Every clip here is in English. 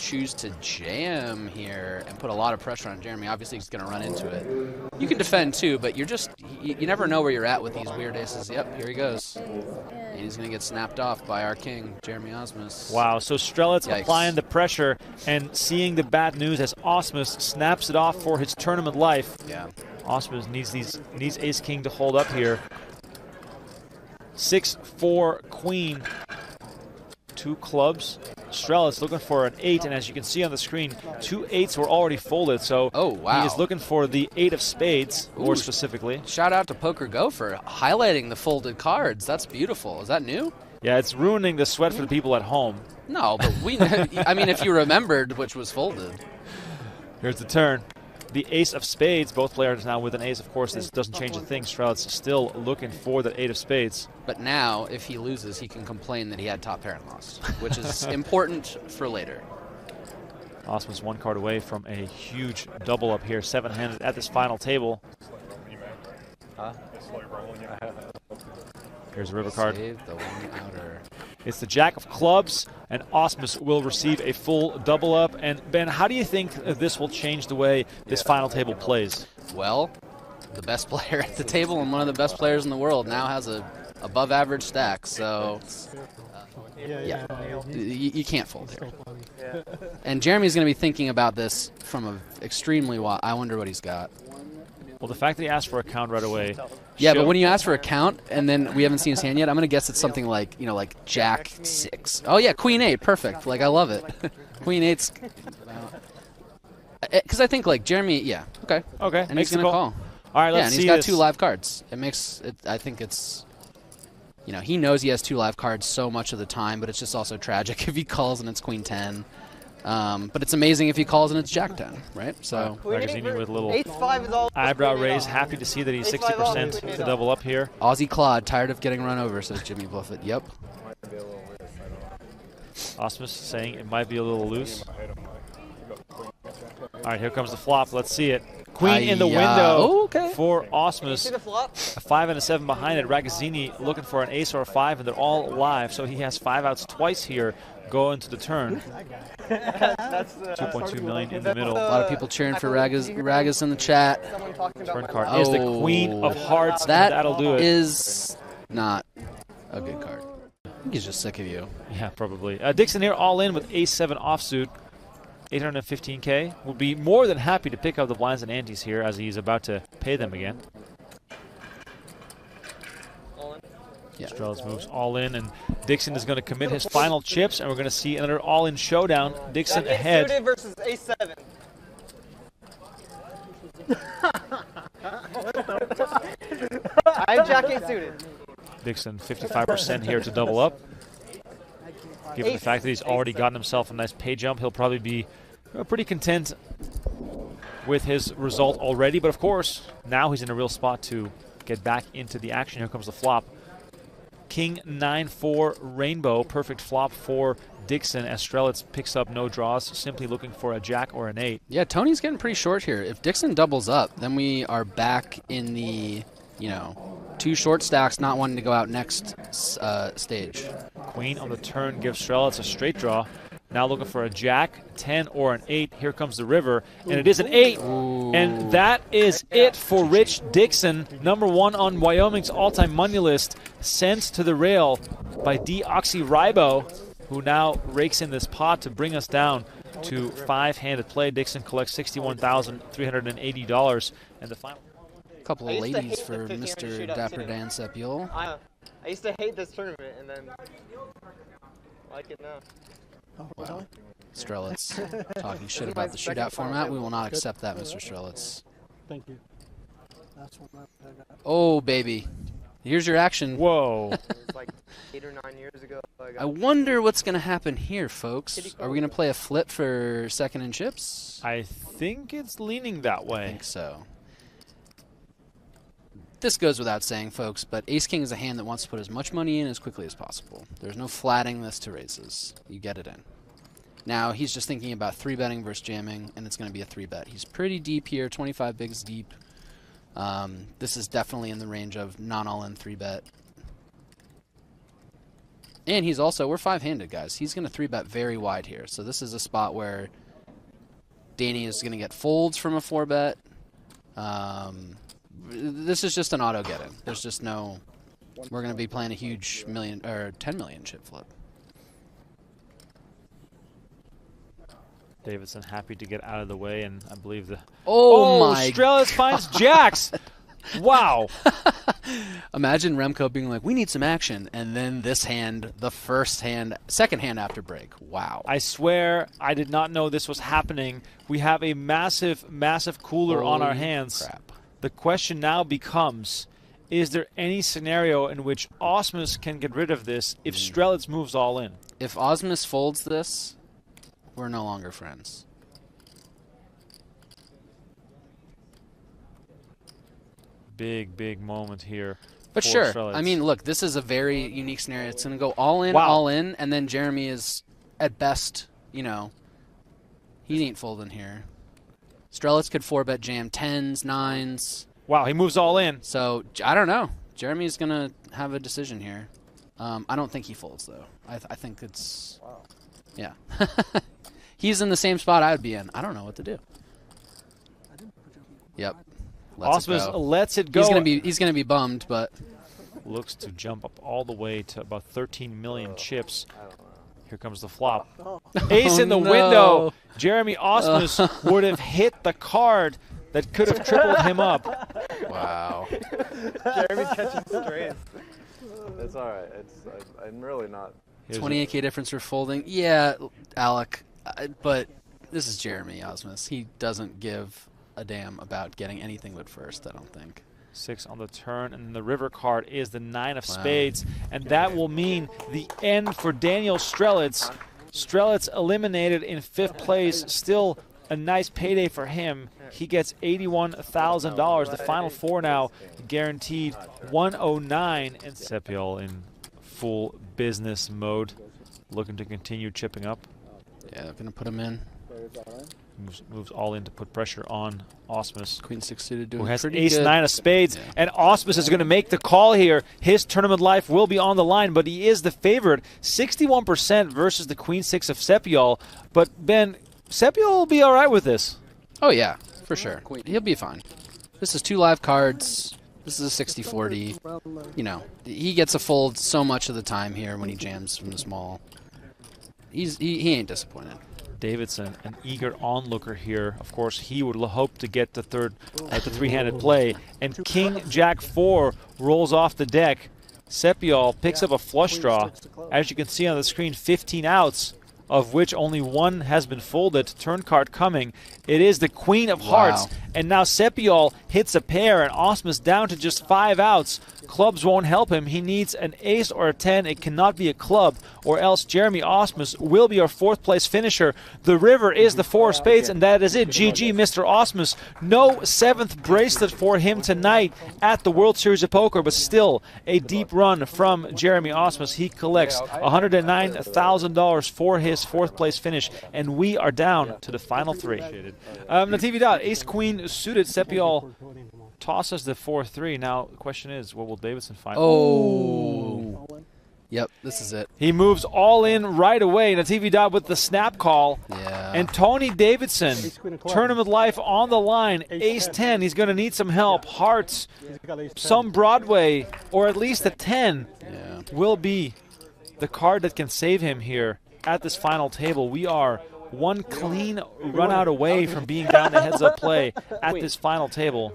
choose to jam here and put a lot of pressure on Jeremy. Obviously, he's going to run into it. You can defend, too, but you're just you never know where you're at with these weird aces. Yep, here he goes. And he's going to get snapped off by our king, Jeremy Ausmus. Wow, so Strelitz applying the pressure and seeing the bad news as Ausmus snaps it off for his tournament life. Yeah. Ausmus needs ace-king to hold up here. 6-4 queen. 2 clubs. Strelitz looking for an 8, and as you can see on the screen, 2 8s were already folded, so he is looking for the 8 of spades, more specifically. Shout out to Poker Go for highlighting the folded cards. That's beautiful. Is that new? Yeah, it's ruining the sweat for the people at home. No, but I mean, if you remembered which was folded. Here's the turn. The ace of spades, both players now with an ace. Of course, this doesn't change a thing. Strelitz still looking for the 8 of spades. But now, if he loses, he can complain that he had top pair and lost, which is important for later. Ausmus 1 card away from a huge double up here, 7-handed at this final table. Here's a river card. Save the one outer. It's the jack of clubs, and Ausmus will receive a full double up. And Ben, how do you think this will change the way this final table plays? Well, the best player at the table and one of the best players in the world now has a above average stack, so yeah, you can't fold here. And Jeremy's going to be thinking about this from an extremely I wonder what he's got. Well, the fact that he asked for a count right away. Yeah, but when you ask for a count and then we haven't seen his hand yet, I'm going to guess it's something like, you know, like Jack 6. Oh, yeah, Queen 8. Perfect. Like, I love it. Queen 8's. Because I think, like, Jeremy, yeah. Okay. Okay. And he's going to call. All right, let's see. Yeah, and he's got 2 live cards. It makes it, I think it's, you know, he knows he has 2 live cards so much of the time, but it's just also tragic if he calls and it's Queen 10. But it's amazing if he calls and it's Jack 10, right? So Ragozinni with a little eyebrow raise. Happy to see that he's 60% to double up here. Aussie Claude, tired of getting run over, says Jimmy Bluffett. Yep. Ausmus saying it might be a little loose. All right, here comes the flop. Let's see it. Queen in the window for Ausmus. A 5 and a 7 behind it. Ragozinni looking for an ace or a 5, and they're all live. So he has 5 outs twice here going to the turn. 2.2 million in the middle. A lot of people cheering for Ragus in the chat. Turn card is the Queen of Hearts. That'll do it. Is not a good card. I think he's just sick of you. Yeah, probably. Dixon here all in with ace 7 offsuit. 815K. Will be more than happy to pick up the blinds and antes here as he's about to pay them again. Yeah. Strelitz moves all in, and Dixon is going to commit his final chips, and we're going to see another all-in showdown. Dixon ahead. Suited versus A7. I'm Jack 8 suited. Dixon 55% here to double up. Given the fact that he's already gotten himself a nice pay jump, he'll probably be pretty content with his result already. But of course, now he's in a real spot to get back into the action. Here comes the flop. King 9-4 rainbow, perfect flop for Dixon as Strelitz picks up no draws, simply looking for a jack or an 8. Yeah, Tony's getting pretty short here. If Dixon doubles up, then we are back in the, you know, 2 short stacks not wanting to go out next stage. Queen on the turn gives Strelitz a straight draw. Now looking for a jack, 10 or an 8. Here comes the river, and it is an 8. Ooh. And that is it for Rich Dixon, #1 on Wyoming's all-time money list, sent to the rail by Deoxyribo, who now rakes in this pot to bring us down to 5-handed play. Dixon collects $61,380, and the final. Couple of ladies for Mr. Dapper Dan Sepiol. I used to hate this tournament, and then I like it now. Oh, wow. Strelitz talking shit about the shootout format. We will not accept that, Mr. Strelitz. Thank you. That's what I got. Oh, baby. Here's your action. Whoa. It's like 8 or 9 years ago. I wonder what's going to happen here, folks. Are we going to play a flip for second and chips? I think it's leaning that way. I think so. This goes without saying, folks, but Ace-King is a hand that wants to put as much money in as quickly as possible. There's no flatting this to raises. You get it in. Now, he's just thinking about 3-betting versus jamming, and it's going to be a 3-bet. He's pretty deep here, 25 bigs deep. This is definitely in the range of non-all-in 3-bet. And he's also, we're 5-handed, guys. He's going to 3-bet very wide here. So this is a spot where Danny is going to get folds from a 4-bet. This is just an auto get-in. There's just no, we're going to be playing a huge 10 million chip flip. Davidson happy to get out of the way, and I believe the... Oh my Strelitz finds jacks! Wow. Imagine Remco being like, we need some action, and then this hand, the second hand after break. Wow. I swear I did not know this was happening. We have a massive, massive cooler on our hands. Crap. The question now becomes, is there any scenario in which Ausmus can get rid of this if Strelitz moves all in? If Ausmus folds this, we're no longer friends. Big, big moment here. But for sure, Strelitz. I mean, look, this is a very unique scenario. It's going to go all in, and then Jeremy is, at best, you know, he ain't folding here. Strelitz could 4-bet jam 10s, 9s. Wow, he moves all in. So, I don't know. Jeremy's going to have a decision here. I don't think he folds, though. I think it's... Wow. Yeah. He's in the same spot I would be in. I don't know what to do. Yep. Ausmus lets it go. He's gonna be bummed, but looks to jump up all the way to about 13 million chips. Here comes the flop. Ace in the window. Jeremy Ausmus would have hit the card that could have tripled him up. Wow. Jeremy's catching strays. It's all right. I'm really not. 28K difference for folding. Yeah, Alec, but this is Jeremy Ausmus. He doesn't give a damn about getting anything but first, I don't think. 6 on the turn, and the river card is the 9 of spades, and that will mean the end for Daniel Strelitz. Strelitz eliminated in 5th place, still a nice payday for him. He gets $81,000. The final 4 now guaranteed 109, and Sepiol in full business mode, looking to continue chipping up. Yeah, they're going to put him in. Moves all in to put pressure on Ausmus. Queen 6 suited doing who has pretty ace good. 9 of spades. Yeah. And Ausmus is going to make the call here. His tournament life will be on the line, but he is the favorite. 61% versus the Queen 6 of Sepiol. But, Ben, Sepiol will be all right with this. Oh, yeah, for sure. He'll be fine. This is 2 live cards. This is a 60-40. You know, he gets a fold so much of the time here when he jams from the small. He ain't disappointed. Davidson, an eager onlooker here. Of course, he would hope to get the three-handed play. And King Jack 4 rolls off the deck. Sepiol picks up a flush draw. As you can see on the screen, 15 outs, of which only 1 has been folded. Turn card coming. It is the Queen of Hearts. And now Sepiol hits a pair, and Ausmus down to just 5 outs. Clubs won't help him. He needs an ace or a 10. It cannot be a club, or else Jeremy Ausmus will be our 4th place finisher. The river is the 4 of spades, and that is it. GG, Mr. Ausmus. No 7th bracelet for him tonight at the World Series of Poker, but still a deep run from Jeremy Ausmus. He collects $109,000 for his 4th place finish, and we are down to the final 3. Natividad, ace queen suited. Sepiol tosses the 4-3. Now, the question is, what will Davidson find? Oh. Yep, this is it. He moves all in right away. Natividad with the snap call. Yeah. And Tony Davidson, tournament life on the line. Ace-10, he's going to need some help. Hearts, some Broadway, or at least a 10 will be the card that can save him here at this final table. We are 1 clean run out away from being down to heads-up play at this final table.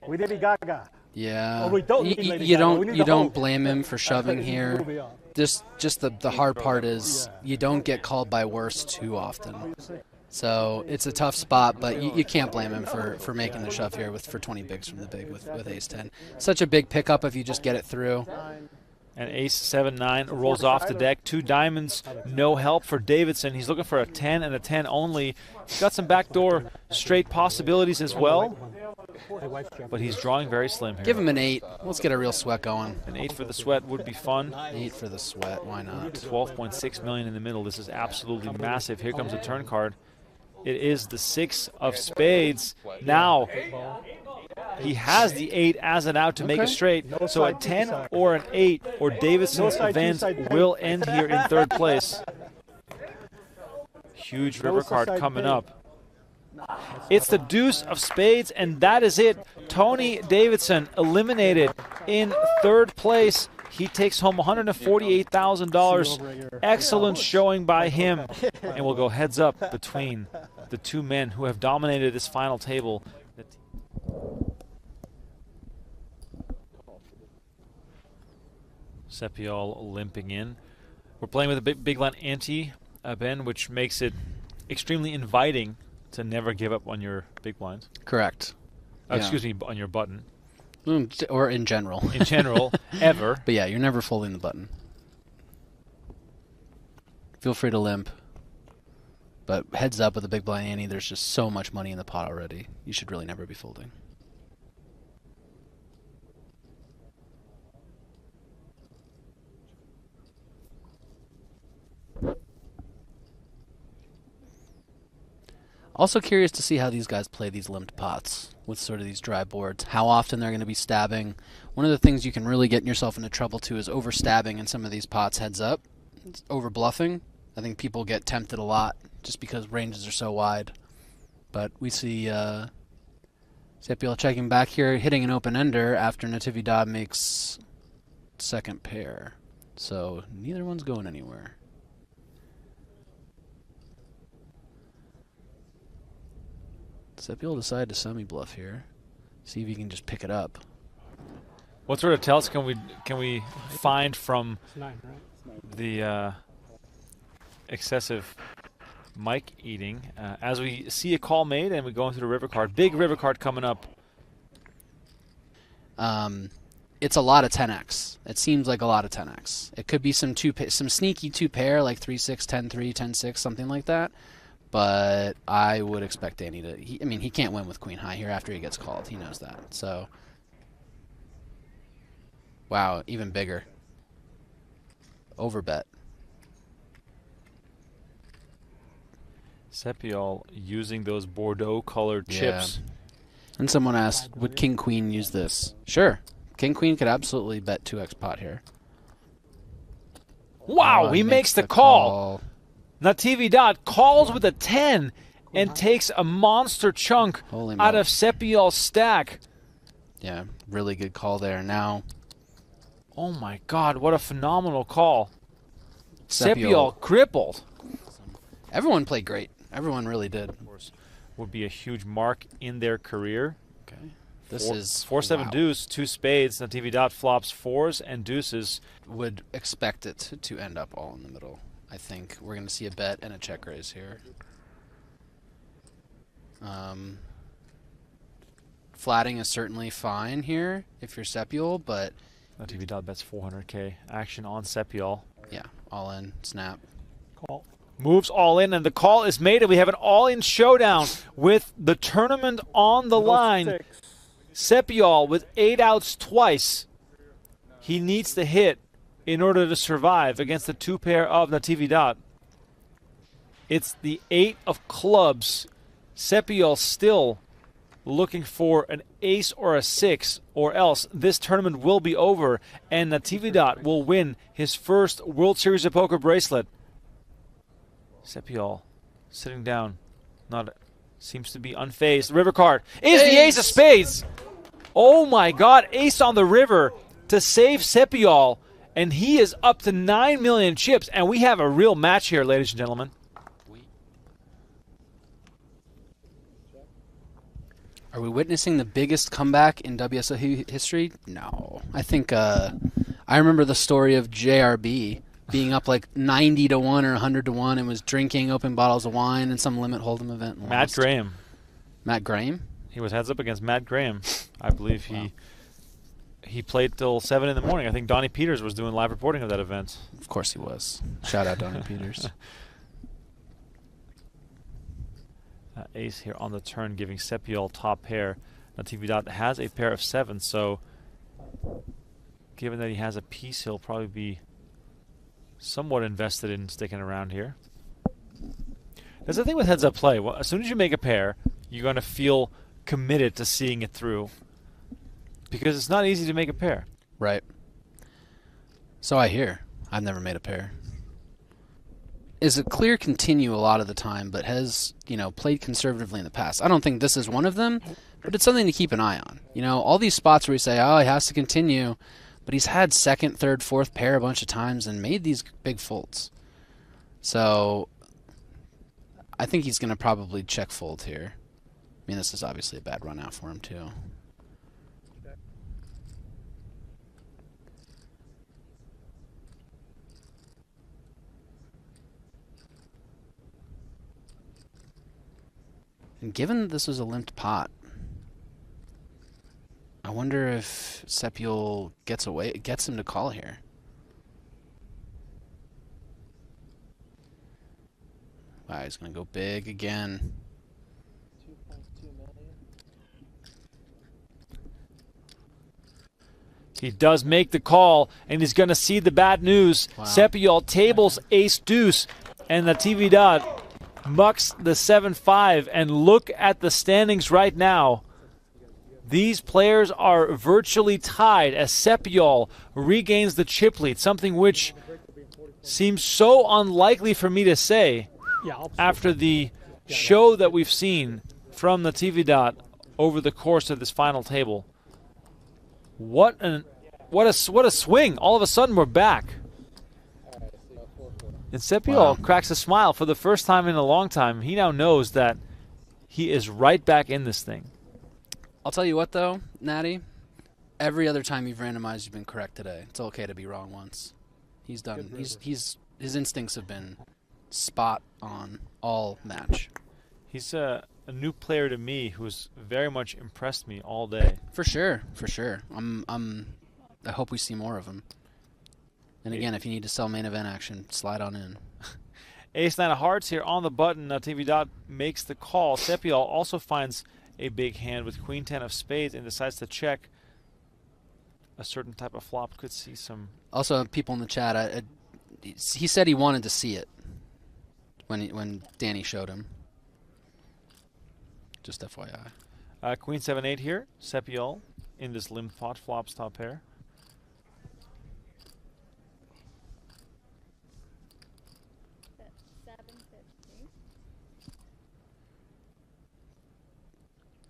We did Gaga. Yeah, you don't blame him for shoving here. Just the hard part is you don't get called by worse too often. So it's a tough spot, but you can't blame him for making the shove here for 20 bigs from the big with ace-10. Such a big pickup if you just get it through. And ace 7-9 rolls off the deck. 2 diamonds, no help for Davidson. He's looking for a 10 and a 10 only. He's got some backdoor straight possibilities as well, but he's drawing very slim here. Give him an 8. Let's get a real sweat going. An 8 for the sweat would be fun. 8 for the sweat, why not? 12.6 million in the middle. This is absolutely massive. Here comes the turn card. It is the 6 of spades. Now, He has the 8 as an out to make a straight. No So a side, 10 side. or an 8 or Davidson's side, event two-side. will end here in 3rd place. Huge river card side coming pay. up. It's the deuce of spades, and that is it. Tony Davidson eliminated in 3rd place. He takes home $148,000. Excellent showing by him. And we'll go heads up between the two men who have dominated this final table. Sepiol limping in. We're playing with a big blind ante, Ben, which makes it extremely inviting to never give up on your big blinds. Correct. Yeah. Excuse me, on your button. Or in general. In general, ever. But yeah, you're never folding the button. Feel free to limp. But heads up with a big blind ante, there's just so much money in the pot already. You should really never be folding. Also curious to see how these guys play these limped pots with sort of these dry boards. How often they're going to be stabbing. One of the things you can really get yourself into trouble too is overstabbing in some of these pots heads up. It's over bluffing. I think people get tempted a lot just because ranges are so wide. But we see Sepiol checking back here, hitting an open-ender after Natividad makes 2nd pair. So neither one's going anywhere. Sepiol decided to semi-bluff here. See if he can just pick it up. What sort of tells can we find from It's 9, right? the excessive mic eating as we see a call made and we go into the river card? Big river card coming up. It's a lot of 10x. It seems like a lot of 10x. It could be some sneaky 2-pair like 3-6, 10-3, 10-6, something like that. But I would expect Danny to... he can't win with queen high here after he gets called. He knows that. So, wow, even bigger. Overbet. Sepiol using those Bordeaux-colored chips. And someone asked, would king-queen use this? Sure. King-queen could absolutely bet 2x pot here. Wow, he makes the call. Natividad calls with a 10 and takes a monster chunk out of Sepiol's stack. Yeah, really good call there. Now, oh my God, what a phenomenal call. Sepiol crippled. Everyone played great. Everyone really did. Of course, would be a huge mark in their career. Okay. This is 4-7 deuce, 2 spades. Natividad flops 4s and deuces. Would expect it to end up all in the middle. I think we're going to see a bet and a check raise here. Flatting is certainly fine here if you're Sepiol, but... Natividad bets 400K. Action on Sepiol. Yeah, all in, snap. Call. Moves all in, and the call is made, and we have an all-in showdown with the tournament on the line. 6. Sepiol with 8 outs twice. He needs to hit in order to survive against the 2-pair of Natividad. It's the 8 of clubs. Sepiol still looking for an ace or a 6, or else this tournament will be over, and Natividad will win his first World Series of Poker bracelet. Sepiol sitting down, seems to be unfazed. River card is the ace of spades. Oh my God, ace on the river to save Sepiol. And he is up to 9 million chips, and we have a real match here, ladies and gentlemen. Are we witnessing the biggest comeback in WSOP history? No. I think I remember the story of JRB being up like 90-1 or 100-1 and was drinking open bottles of wine in some limit hold'em event. And Matt lost. Graham. Matt Graham? He was heads up against Matt Graham. I believe he played till 7 in the morning. I think Donnie Peters was doing live reporting of that event. Of course he was. Shout out Donnie Peters. Ace here on the turn, giving Sepiol top pair. Natividad has a pair of 7s, so given that he has a piece, he'll probably be somewhat invested in sticking around here. There's the thing with heads-up play. Well, as soon as you make a pair, you're going to feel committed to seeing it through. because it's not easy to make a pair. Right. So I hear. I've never made a pair. Is a clear continue a lot of the time, but has, played conservatively in the past. I don't think this is one of them, but it's something to keep an eye on. All these spots where you say, oh, he has to continue, but he's had second, third, fourth pair a bunch of times and made these big folds. So I think he's going to probably check fold here. I mean, this is obviously a bad run out for him, too. And given this was a limped pot, I wonder if Sepiol gets him to call here. Wow, he's going to go big again. 2.2 million. He does make the call, and he's going to see the bad news. Wow. Sepiol tables ace-deuce, and Natividad mucks the 7-5. And look at the standings right now. These players are virtually tied as Sepiol regains the chip lead, something which seems so unlikely for me to say after the show that we've seen from Natividad over the course of this final table. What a swing! All of a sudden we're back. And Sepiol cracks a smile for the first time in a long time. He now knows that he is right back in this thing. I'll tell you what, though, Natty. Every other time you've randomized, you've been correct today. It's okay to be wrong once. He's done. His instincts have been spot on all match. He's a new player to me who's very much impressed me all day. For sure, for sure. I hope we see more of him. And again, if you need to sell main event action, slide on in. Ace-9 of hearts here on the button. Natividad makes the call. Sepiol also finds a big hand with queen-10 of spades and decides to check a certain type of flop. Could see some... Also, people in the chat, he said he wanted to see it when Danny showed him. Just FYI. Queen 7-8 here. Sepiol in this limp pot, flops top pair.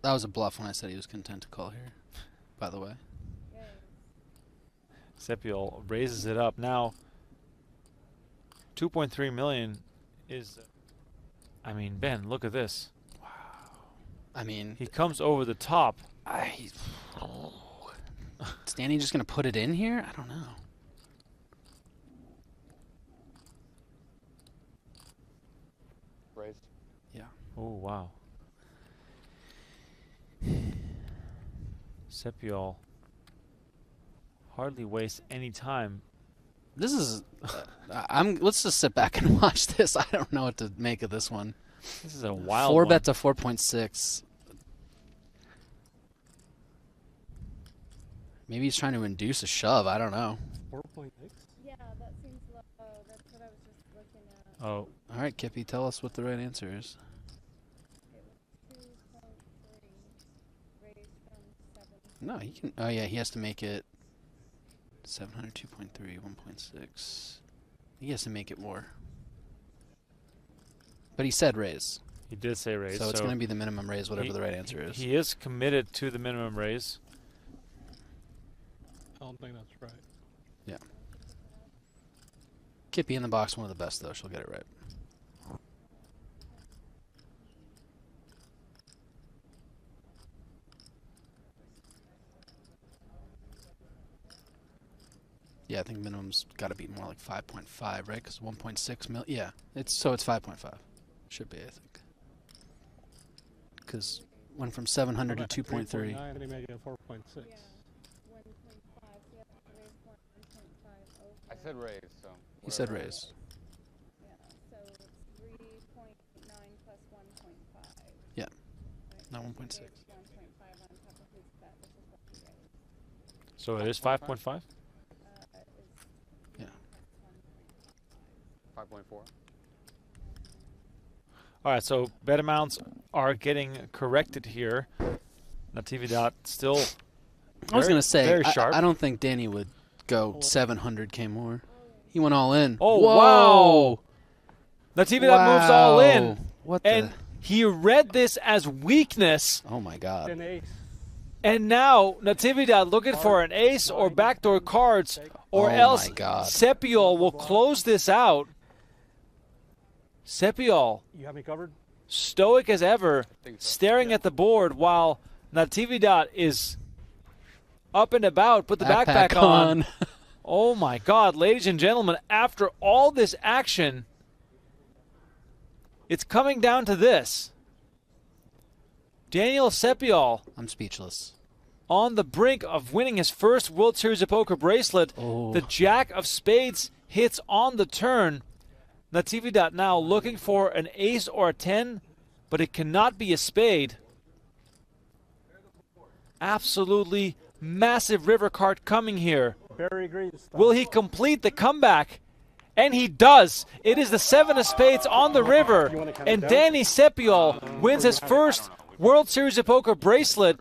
That was a bluff when I said he was content to call here, by the way. Sepiol raises it up. Now, 2.3 million is... I mean, Ben, look at this. Wow. I mean... He comes over the top. Is Danny just going to put it in here? I don't know. Raised. Yeah. Oh, wow. Sepiol hardly wastes any time. This is... let's just sit back and watch this. I don't know what to make of this one. This is a wild 4-bet to 4.6. Maybe he's trying to induce a shove. I don't know. 4.6? Yeah, that seems low. That's what I was just looking at. Oh. All right, Kippy, tell us what the right answer is. It was 2.3 raised from 7. No, he can... Oh, yeah, he has to make it 700, 2.3, 1.6. He has to make it more. But he said raise. He did say raise. So it's going to be the minimum raise, whatever the right answer is. He is committed to the minimum raise. I don't think that's right. Yeah. Kippy in the box, one of the best, though. She'll get it right. Yeah, I think minimum's got to be more like 5.5, right? Because 1.6 mil. Yeah, it's 5.5. Should be, I think. Because went from 700 to 2.3. 3.9, and he made it 4.6. Yeah, 1.5. So you have to raise 1.5 over. I said raise, so. He said raise. Yeah, so it's 3.9 plus 1.5. Yeah, Right? not So 1.6. he raised 1.5 on top of his bet, which is what he raised. So it is 5.5? Yeah. 5.4. All right, so bet amounts are getting corrected here. Natividad still I was going to say, very sharp. I don't think Danny would go 700K more. He went all in. Oh, Whoa. wow. Natividad moves all in. What and he read this as weakness. Oh, my God. An ace. And now Natividad looking for an ace or backdoor cards, or else my God. Sepiol will close this out. Sepiol, You have me covered? stoic as ever, staring at the board while Natividad is up and about. Put the backpack on. Oh, my God. Ladies and gentlemen, after all this action, it's coming down to this. Daniel Sepiol I'm speechless. on the brink of winning his first World Series of Poker bracelet. Oh. The Jack of Spades hits on the turn. Natividad now looking for an ace or a 10, but it cannot be a spade. Absolutely massive river card coming here. Barry Green style. Will he complete the comeback? And he does. It is the 7 of spades on the river. And Danny Sepiol wins his first World Series of Poker bracelet